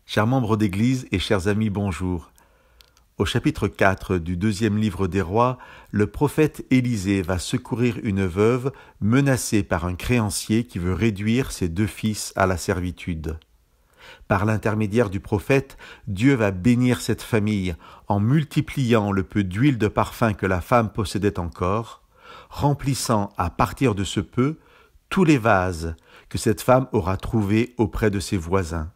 Chers membres d'Église et chers amis, bonjour. Au chapitre 4 du deuxième livre des Rois, le prophète Élisée va secourir une veuve menacée par un créancier qui veut réduire ses deux fils à la servitude. Par l'intermédiaire du prophète, Dieu va bénir cette famille en multipliant le peu d'huile de parfum que la femme possédait encore, remplissant à partir de ce peu tous les vases que cette femme aura trouvés auprès de ses voisins.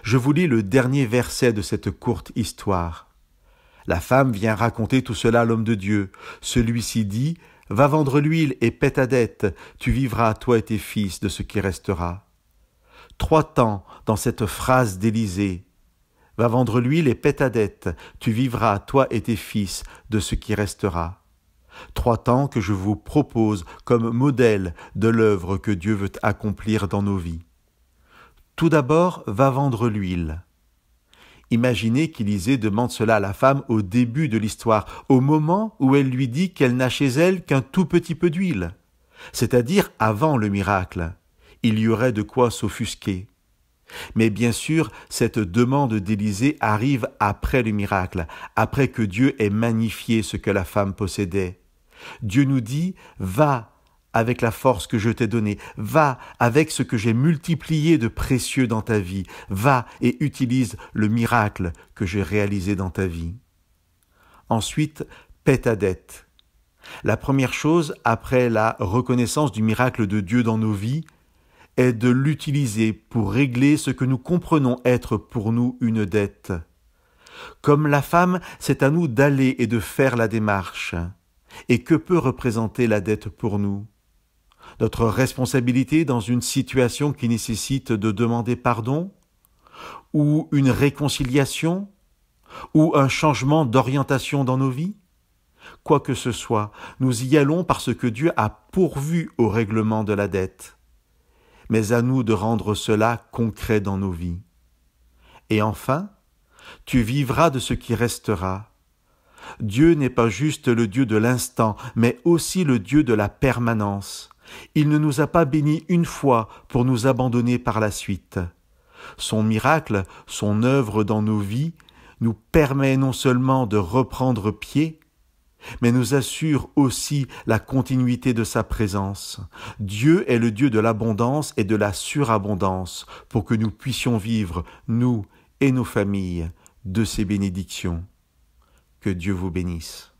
Je vous lis le dernier verset de cette courte histoire. La femme vient raconter tout cela à l'homme de Dieu. Celui-ci dit « Va vendre l'huile et paie ta dette, tu vivras, toi et tes fils, de ce qui restera. » 3 temps dans cette phrase d'Élisée. « Va vendre l'huile et paie ta dette, tu vivras, toi et tes fils, de ce qui restera. » 3 temps que je vous propose comme modèle de l'œuvre que Dieu veut accomplir dans nos vies. Tout d'abord, va vendre l'huile. Imaginez qu'Élisée demande cela à la femme au début de l'histoire, au moment où elle lui dit qu'elle n'a chez elle qu'un tout petit peu d'huile, c'est-à-dire avant le miracle. Il y aurait de quoi s'offusquer. Mais bien sûr, cette demande d'Élisée arrive après le miracle, après que Dieu ait magnifié ce que la femme possédait. Dieu nous dit « Va » avec la force que je t'ai donnée, va avec ce que j'ai multiplié de précieux dans ta vie, va et utilise le miracle que j'ai réalisé dans ta vie. Ensuite, paie ta dette. La première chose, après la reconnaissance du miracle de Dieu dans nos vies, est de l'utiliser pour régler ce que nous comprenons être pour nous une dette. Comme la femme, c'est à nous d'aller et de faire la démarche. Et que peut représenter la dette pour nous ? Notre responsabilité dans une situation qui nécessite de demander pardon, ou une réconciliation, ou un changement d'orientation dans nos vies. Quoi que ce soit, nous y allons parce que Dieu a pourvu au règlement de la dette. Mais à nous de rendre cela concret dans nos vies. Et enfin, tu vivras de ce qui restera. Dieu n'est pas juste le Dieu de l'instant, mais aussi le Dieu de la permanence. Il ne nous a pas bénis une fois pour nous abandonner par la suite. Son miracle, son œuvre dans nos vies, nous permet non seulement de reprendre pied, mais nous assure aussi la continuité de sa présence. Dieu est le Dieu de l'abondance et de la surabondance pour que nous puissions vivre, nous et nos familles, de ses bénédictions. Que Dieu vous bénisse.